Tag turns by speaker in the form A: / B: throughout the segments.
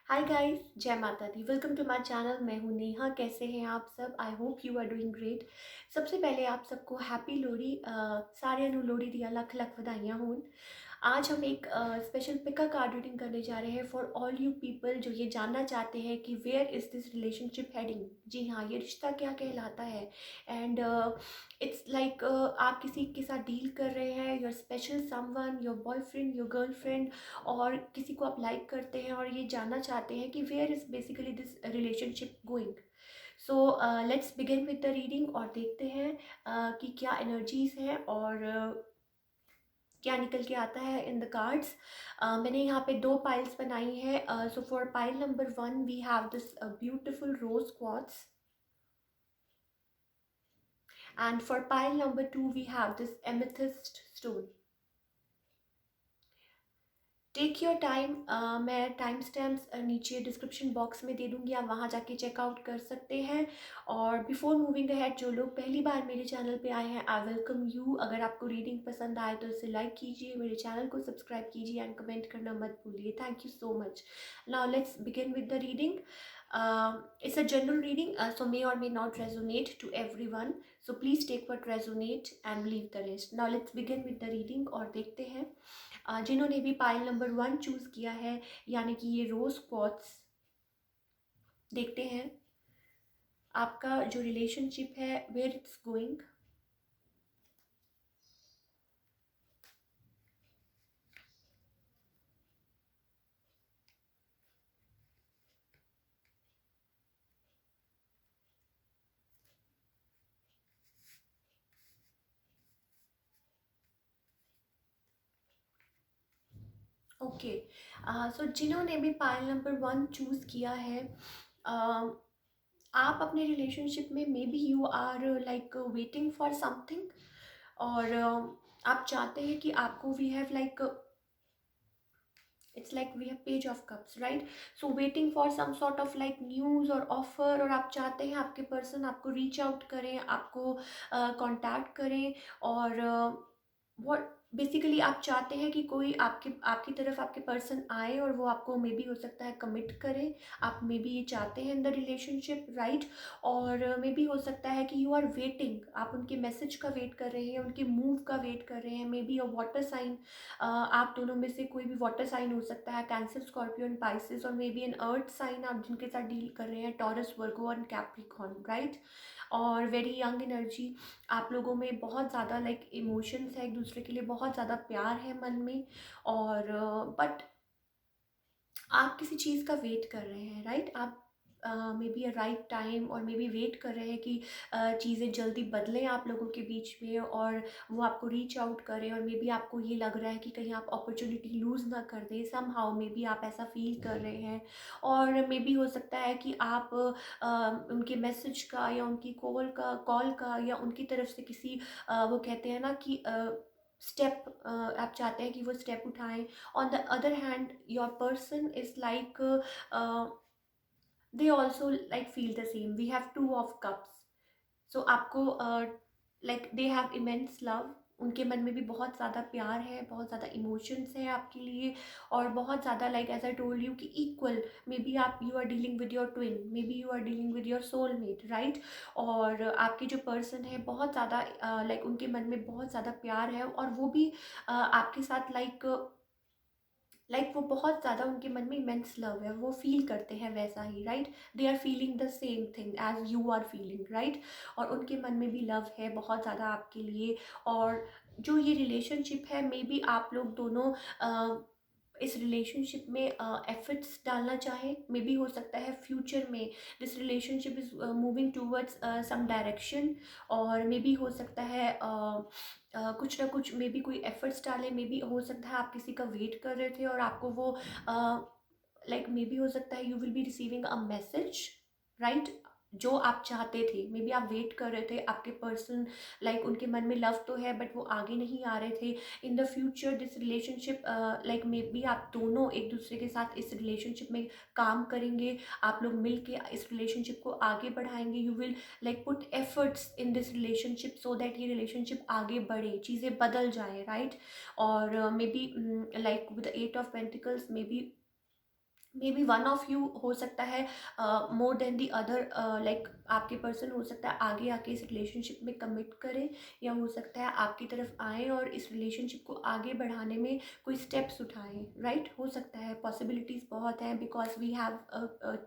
A: हाय guys, जय माता दी। Welcome to my channel. मैं हूँ नेहा। कैसे हैं आप सब? I hope you are doing great. सबसे पहले आप सबको हैप्पी लोहड़ी। सारे नु लोहड़ी दिया लख लख बधाइयाँ हों। आज हम एक स्पेशल पिका कार्ड रीडिंग करने जा रहे हैं फॉर ऑल यू पीपल जो ये जानना चाहते हैं कि where is this relationship heading. जी हाँ, ये रिश्ता क्या कहलाता है। एंड इट्स लाइक आप किसी के साथ डील कर रहे हैं, your special someone, your boyfriend, your girlfriend, और किसी को आप लाइक करते हैं और ये जानना चाहते हैं कि where is basically this relationship going. So let's begin with the reading और देखते हैं कि क्या एनर्जीज हैं और क्या निकल के आता है इन द कार्ड्स। मैंने यहाँ पे दो पाइल्स बनाई है। So for pile number 1 we have this beautiful rose quartz, and for pile number 2 we have this amethyst stone. Take your time. मैं टाइम स्टैम्प्स नीचे डिस्क्रिप्शन बॉक्स में दे दूँगी, आप वहाँ जाके चेकआउट कर सकते हैं। और बिफोर मूविंग अहेड, जो लोग पहली बार मेरे चैनल पे आए हैं, आई वेलकम यू। अगर आपको रीडिंग पसंद आए तो इसे लाइक कीजिए, मेरे चैनल को सब्सक्राइब कीजिए एंड कमेंट करना मत भूलिए। Thank you so much. Now let's begin with the reading. It's a general reading, so may or may not resonate to everyone. So please take what resonate and leave the rest. Now let's begin with the reading और देखते हैं जिन्होंने भी pile number 1 choose किया है, यानी कि ये रोज क्वार्ट्स। देखते हैं आपका जो रिलेशनशिप है वेयर इट्स गोइंग। ओके, सो जिन्होंने भी पाइल नंबर 1 चूज किया है, uh, आप अपने रिलेशनशिप में maybe you are like waiting for something, और आप चाहते हैं कि आपको we have like it's like we have page of cups, right? So waiting for some sort of like news or offer, और आप चाहते हैं आपके पर्सन आपको रीच आउट करें, आपको कांटेक्ट करें, और what बेसिकली आप चाहते हैं कि कोई आपके आपकी तरफ आपके पर्सन आए और वो आपको मे बी हो सकता है कमिट करे। आप मे बी ये चाहते हैं इन द रिलेशनशिप, राइट? और मे बी हो सकता है कि यू आर वेटिंग, आप उनके मैसेज का वेट कर रहे हैं, उनके मूव का वेट कर रहे हैं। Maybe a water sign, आप दोनों में से कोई भी वाटर साइन हो सकता है, कैंसर, स्कॉर्पियो एंड पाइसेस, और maybe an earth sign आप जिनके साथ डील कर रहे हैं, Taurus, Virgo and Capricorn, right? और वेरी यंग एनर्जी। आप लोगों में बहुत ज़्यादा लाइक इमोशंस है, एक दूसरे के लिए बहुत ज़्यादा प्यार है मन में, और बट आप किसी चीज़ का वेट कर रहे हैं, राइट? आप may be a right time, और मे बी वेट कर रहे हैं कि चीज़ें जल्दी बदलें आप लोगों के बीच में, और वो आपको रीच आउट करें, और मे बी आपको ये लग रहा है कि कहीं आप अपॉर्चुनिटी लूज़ ना कर दें सम हाउ। मे बी आप ऐसा फील कर रहे हैं, और मे बी हो सकता है कि आप उनके मैसेज का या उनकी कॉल का या उनकी तरफ से किसी वो कहते हैं ना कि स्टेप आप चाहते हैं कि वो स्टेप उठाएं। On the other hand, your person is like they also like feel the same. We have two of cups. So आपको like they have immense love. उनके मन में भी बहुत ज़्यादा प्यार है, बहुत ज़्यादा इमोशंस है आपके लिए, और बहुत ज़्यादा like as I told you कि इक्वल। मे बी आप you are dealing with your twin, maybe you are dealing with your soulmate, right? और आपके जो पर्सन है बहुत ज़्यादा लाइक उनके मन में बहुत ज़्यादा प्यार है, और वो भी आपके साथ लाइक वो बहुत ज़्यादा उनके मन में इमेंस लव है, वो फील करते हैं वैसा ही, right? They are feeling the same thing as you are feeling, right? और उनके मन में भी लव है बहुत ज़्यादा आपके लिए। और जो ये रिलेशनशिप है, मे बी आप लोग दोनों इस रिलेशनशिप में एफर्ट्स डालना चाहे। मे बी हो सकता है फ्यूचर में this relationship is moving towards some direction, और मे बी हो सकता है कुछ ना कुछ मे बी कोई एफर्ट्स डाले। मे बी हो सकता है आप किसी का वेट कर रहे थे और आपको वो लाइक मे बी हो सकता है you will be receiving a message, right? जो आप चाहते थे, मे बी आप वेट कर रहे थे, आपके पर्सन लाइक उनके मन में लव तो है बट वो आगे नहीं आ रहे थे। इन the future this relationship like may be आप दोनों एक दूसरे के साथ इस रिलेशनशिप में काम करेंगे, आप लोग मिल के इस रिलेशनशिप को आगे बढ़ाएंगे। You will like put efforts in this relationship so that ये रिलेशनशिप आगे बढ़े, चीज़ें बदल जाए, राइट? और may be like with 8 of pentacles, may be may be one of you हो सकता है more than the other, like आपके पर्सन हो सकता है आगे आके इस रिलेशनशिप में कमिट करे, या हो सकता है आपकी तरफ आए और इस रिलेशनशिप को आगे बढ़ाने में कोई स्टेप्स उठाएं, राइट? हो सकता है, पॉसिबिलिटीज़ बहुत हैं, because we have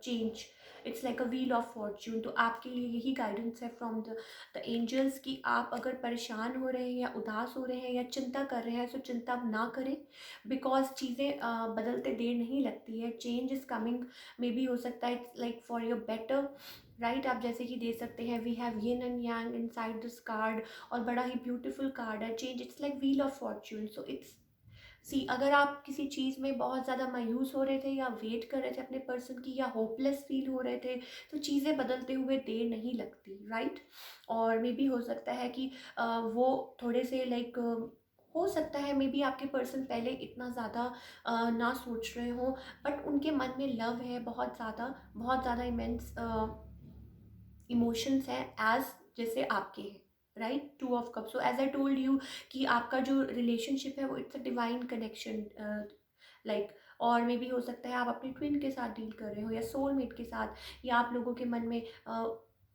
A: change, it's like a wheel of fortune. तो आपके लिए यही गाइडेंस है फ्रॉम द एंजल्स कि आप अगर परेशान हो रहे हैं या उदास हो रहे हैं या चिंता कर रहे हैं, तो चिंता ना करें, बिकॉज चीज़ें बदलते देर नहीं लगती है। Change is coming, maybe हो सकता है it's like for your better, right? आप जैसे कि दे सकते हैं, we have yin and yang inside this card, और बड़ा ही ब्यूटीफुल कार्ड है change, it's like wheel of fortune. So it's see, अगर आप किसी चीज़ में बहुत ज़्यादा मायूस हो रहे थे या वेट कर रहे थे अपने पर्सन की, या होपलेस फील हो रहे थे, तो चीज़ें बदलते हुए देर नहीं लगती, राइट? और मे बी हो सकता है कि वो थोड़े से लाइक हो सकता है मे बी आपके पर्सन पहले इतना ज़्यादा ना सोच रहे हो, बट उनके मन में लव है बहुत ज़्यादा इमेंस इमोशंस हैं, एज जैसे आपके हैं, right? Two of cup. So as I told you कि आपका जो रिलेशनशिप है वो it's a divine connection, like, और मे बी हो सकता है आप अपने ट्विन के साथ डील कर रहे हो, या सोलमेट के साथ, या आप लोगों के मन में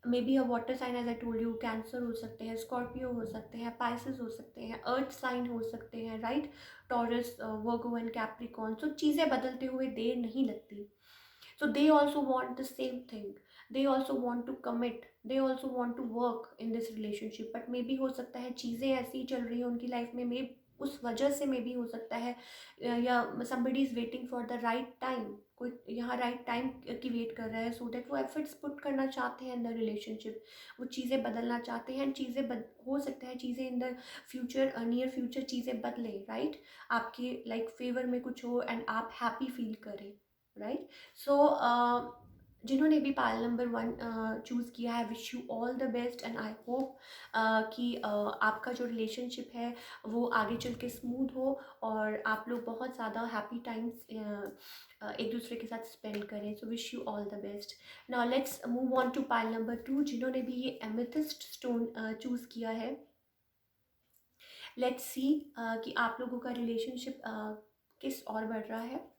A: maybe a water sign, as I told you, cancer हो सकते हैं, स्कॉर्पियो हो सकते हैं, पाइसेस हो सकते हैं, अर्थ साइन हो सकते हैं, right? Taurus, Virgo and Capricorn. So चीज़ें बदलते हुए देर नहीं लगती। So they also want the same thing, they also want to commit, they also want to work in this relationship, but maybe हो सकता है चीज़ें ऐसी चल रही हैं उनकी लाइफ में, मे उस वजह से मे बी हो सकता है, या somebody is waiting for the right time, कोई यहाँ राइट टाइम की वेट कर रहा है, सो दैट वो एफर्ट्स पुट करना चाहते हैं इन द रिलेशनशिप, वो चीज़ें बदलना चाहते हैं, चीज़ें हो सकता है चीज़ें इन द फ्यूचर, नियर फ्यूचर चीज़ें बदलें, राइट? आपके लाइक फेवर में कुछ हो एंड आप हैप्पी फील करें, राइट? सो जिन्होंने भी पायल नंबर 1 चूज़ किया है, wish you all the best, and I hope कि आपका जो रिलेशनशिप है वो आगे चल के स्मूथ हो, और आप लोग बहुत ज़्यादा हैप्पी टाइम्स एक दूसरे के साथ स्पेंड करें। So wish you all the best. Now let's move on to pile number 2, जिन्होंने भी ये एमेथिस्ट स्टोन चूज़ किया है। लेट्स सी कि आप लोगों का रिलेशनशिप किस और बढ़ रहा है।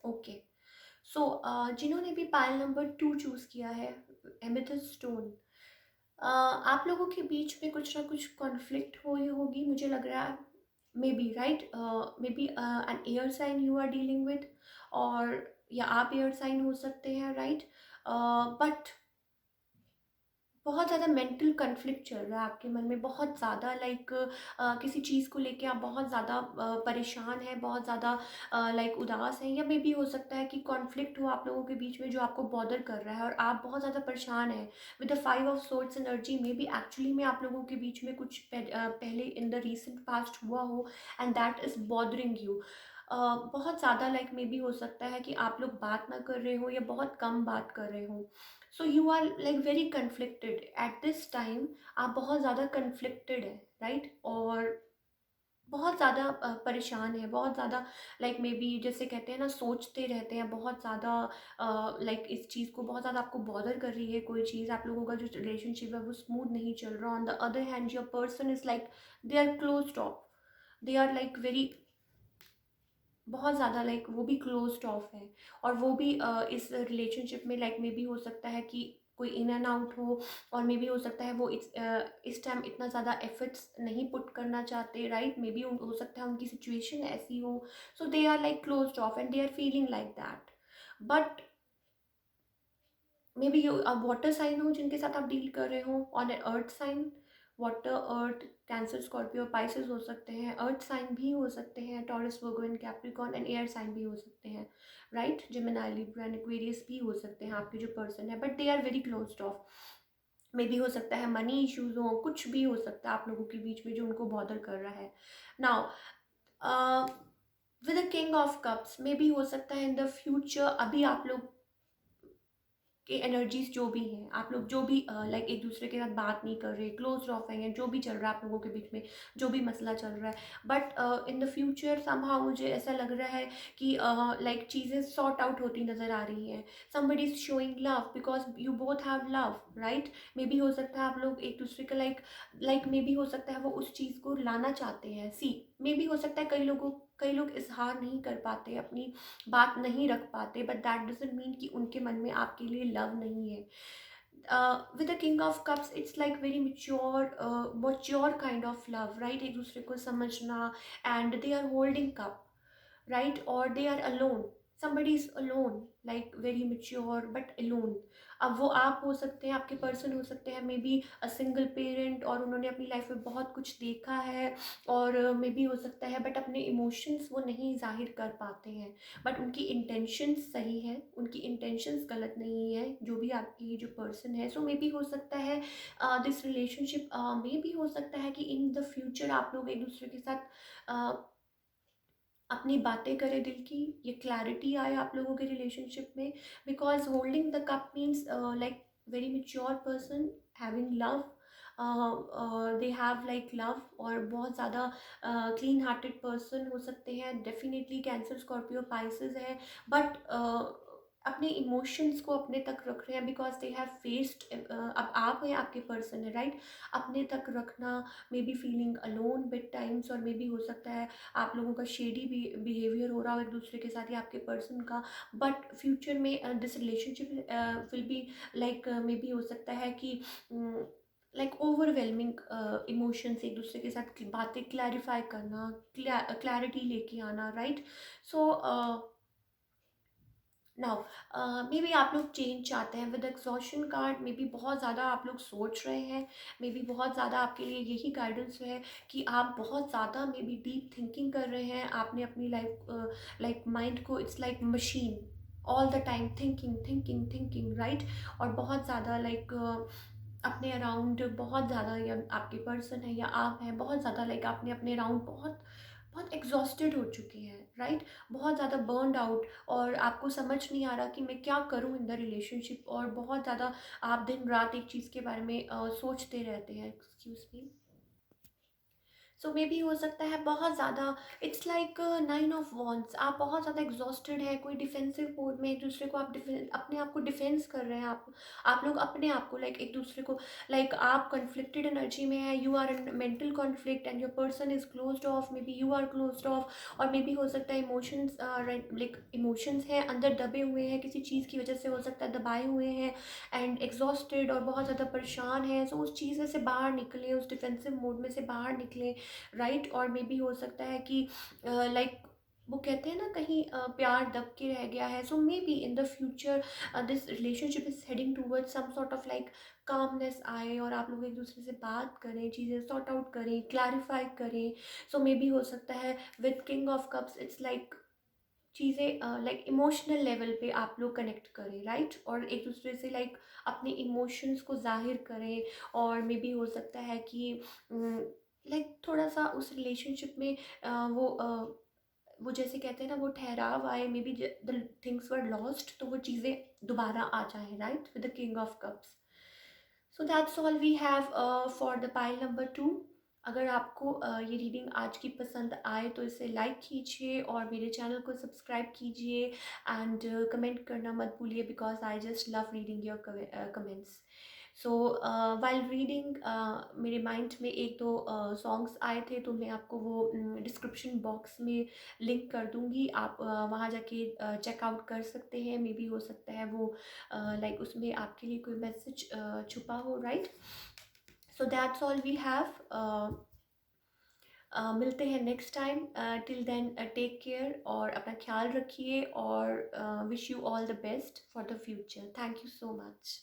A: ओके, सो जिन्होंने भी पायल नंबर 2 चूज़ किया है, एमेथिस्ट स्टोन, आप लोगों के बीच में कुछ ना कुछ कॉन्फ्लिक्ट हुई होगी, मुझे लग रहा है, maybe, right? Maybe an air sign you are dealing with, और या आप एयर साइन हो सकते हैं, राइट? बट बहुत ज़्यादा मेंटल कन्फ्लिक्ट चल रहा है आपके मन में, बहुत ज़्यादा लाइक किसी चीज़ को लेके आप बहुत ज़्यादा परेशान हैं, बहुत ज़्यादा लाइक उदास हैं, या मे भी हो सकता है कि कॉन्फ्लिक्ट हो आप लोगों के बीच में जो आपको बॉदर कर रहा है और आप बहुत ज़्यादा परेशान हैं with the 5 of swords energy. May be actually में आप लोगों के बीच में कुछ पहले इन द रिसेंट पास्ट हुआ हो, and that is bothering you बहुत ज़्यादा, लाइक मे बी हो सकता है कि आप लोग बात ना कर रहे हो या बहुत कम बात कर रहे हो। So you are like very conflicted at this time, आप बहुत ज़्यादा कन्फ्लिक्टेड है, राइट? और बहुत ज़्यादा परेशान है, बहुत ज़्यादा, लाइक मे बी जैसे कहते हैं ना, सोचते रहते हैं बहुत ज़्यादा, लाइक इस चीज़ को बहुत ज़्यादा आपको बॉदर कर रही है, कोई चीज़ आप लोगों का जो रिलेशनशिप है वो स्मूथ नहीं चल रहा। On the other hand your person is like they are closed off, they are like very, बहुत ज़्यादा लाइक वो भी क्लोज्ड ऑफ है, और वो भी इस रिलेशनशिप में लाइक मे बी हो सकता है कि कोई इन एंड आउट हो, और मे बी हो सकता है वो इस टाइम इतना ज़्यादा एफर्ट्स नहीं पुट करना चाहते, राइट? मे बी हो सकता है उनकी सिचुएशन ऐसी हो, so they are like closed off and they are feeling like that. But maybe water sign हो जिनके साथ आप डील कर रहे हो, on an earth sign, water, earth, Cancer, Scorpio, Pisces हो सकते हैं, अर्थ साइन भी हो सकते हैं, Taurus, Virgo and Capricorn, and air sign भी हो सकते हैं, right? Gemini, Libra and Aquarius भी हो सकते हैं आपके जो पर्सन है, but they are very closed off. Maybe हो सकता है मनी इश्यूज हो, कुछ भी हो सकता है आप लोगों के बीच में जो उनको बॉदर कर रहा है। Now with the king of cups, may be हो सकता है इन द फ्यूचर अभी आप लोग के एनर्जीज जो भी हैं, आप लोग जो भी लाइक एक दूसरे के साथ बात नहीं कर रहे, क्लोज ऑफ हैं, जो भी चल रहा है आप लोगों के बीच में, जो भी मसला चल रहा है, but in the future somehow मुझे ऐसा लग रहा है कि लाइक चीज़ें सॉर्ट आउट होती नज़र आ रही हैं। Somebody is showing love because you both have love, right. Maybe हो सकता है आप लोग एक दूसरे का लाइक मे बी हो सकता है वो उस चीज़ को लाना चाहते हैं। सी मे बी हो सकता है कई लोग इजहार नहीं कर पाते, अपनी बात नहीं रख पाते, बट दैट डजंट मीन कि उनके मन में आपके लिए लव नहीं है। With the king of cups it's like very mature kind of love, right. एक दूसरे को समझना, and they are holding cup, right? Or they are alone, somebody is alone, like very mature but alone। अब वो आप हो सकते हैं, आपके पर्सन हो सकते हैं maybe a single parent, और उन्होंने अपनी लाइफ में बहुत कुछ देखा है, और मे बी हो सकता है बट अपने इमोशंस वो नहीं जाहिर कर पाते हैं, बट उनकी इंटेंशंस सही है, उनकी इंटेंशंस गलत नहीं है, जो भी आपकी जो पर्सन है। सो मे बी हो सकता है दिस रिलेशनशिप मे बी हो सकता है कि इन द फ्यूचर आप लोग एक दूसरे के साथ अपनी बातें करें दिल की, ये क्लैरिटी आए आप लोगों के रिलेशनशिप में। Because holding the cup means like very mature person having love, they have like love, और बहुत ज़्यादा क्लीन हार्टेड पर्सन हो सकते हैं, डेफिनेटली कैंसर स्कॉर्पियो पाइसेस है, बट अपने इमोशंस को अपने तक रख रहे हैं बिकॉज दे हैव फेस्ड। अब आप हैं, आपके पर्सन है, राइट। अपने तक रखना, may be feeling alone with times, और मे बी हो सकता है आप लोगों का शेडी भी बिहेवियर हो रहा हो एक दूसरे के साथ या आपके पर्सन का, बट फ्यूचर में this relationship will be like may be हो सकता है कि लाइक ओवरवेलमिंग इमोशंस, एक दूसरे के साथ बातें क्लैरिफाई करना, क्लैरिटी लेके आना, right. So now may be आप लोग चेंज चाहते हैं with exhaustion card, may be बहुत ज़्यादा आप लोग सोच रहे हैं, मे बी बहुत ज़्यादा आपके लिए यही गाइडेंस है कि आप बहुत ज़्यादा मे बी डीप थिंकिंग कर रहे हैं, आपने अपनी लाइफ लाइक माइंड को it's like machine, all the time thinking thinking thinking, right. और बहुत ज़्यादा लाइक अपने अराउंड बहुत ज़्यादा, या आपके पर्सन है या आप हैं, बहुत ज़्यादा लाइक आपने अपने अराउंड बहुत बहुत एग्जॉस्टेड हो चुके हैं, राइट। बहुत ज़्यादा बर्नड आउट, और आपको समझ नहीं आ रहा कि मैं क्या करूं इन द रिलेशनशिप, और बहुत ज़्यादा आप दिन रात एक चीज़ के बारे में सोचते रहते हैं। Excuse me. सो मे बी हो सकता है बहुत ज़्यादा, इट्स लाइक 9 of Wands, आप बहुत ज़्यादा एग्जॉस्टेड है, कोई डिफेंसिव मोड में एक दूसरे को आप अपने आप को डिफेंस कर रहे हैं, आप लोग अपने आप को लाइक एक दूसरे को, लाइक आप कन्फ्लिक्टेड एनर्जी में है, you are in mental conflict and your person is closed off, maybe you are closed off, और मे बी हो सकता है इमोशंस लाइक इमोशंस हैं अंदर दबे हुए हैं, किसी चीज़ की वजह से हो सकता है दबाए हुए हैं, एंड एग्जॉस्टेड और बहुत ज़्यादा परेशान है। सो उस चीज़ से बाहर निकले, उस डिफेंसिव मोड में से बाहर निकले, राइट। और मे बी हो सकता है कि लाइक वो कहते हैं ना कहीं प्यार दब के रह गया है। So maybe in the future this relationship is heading toward some sort of like calmness आए, और आप लोग एक दूसरे से बात करें, चीज़ें सॉर्ट आउट करें, क्लैरिफाई करें। सो मे बी हो सकता है with king of cups it's like चीज़ें लाइक इमोशनल लेवल पे आप लोग कनेक्ट करें, राइट। और एक दूसरे से लाइक अपने इमोशंस को जाहिर करें, और मे बी हो सकता है कि लाइक थोड़ा सा उस रिलेशनशिप में वो जैसे कहते हैं ना वो ठहराव आए, maybe the things were lost, तो वो चीज़ें दोबारा आ जाएं, right, with the king of cups. So that's all we have for the pile number 2। अगर आपको ये रीडिंग आज की पसंद आए तो इसे लाइक कीजिए और मेरे चैनल को सब्सक्राइब कीजिए, एंड कमेंट करना मत भूलिए because I just love reading your comments. So while reading मेरे माइंड में एक दो सॉन्ग्स आए थे, तो मैं आपको वो डिस्क्रिप्शन बॉक्स में लिंक कर दूंगी, आप वहाँ जाके चेकआउट कर सकते हैं। मे बी हो सकता है वो लाइक उसमें आपके लिए कोई मैसेज छुपा हो, right. So that's all we have. मिलते हैं next time. Till then take care और अपना ख्याल रखिए, और wish you all the best for the future. Thank you so much.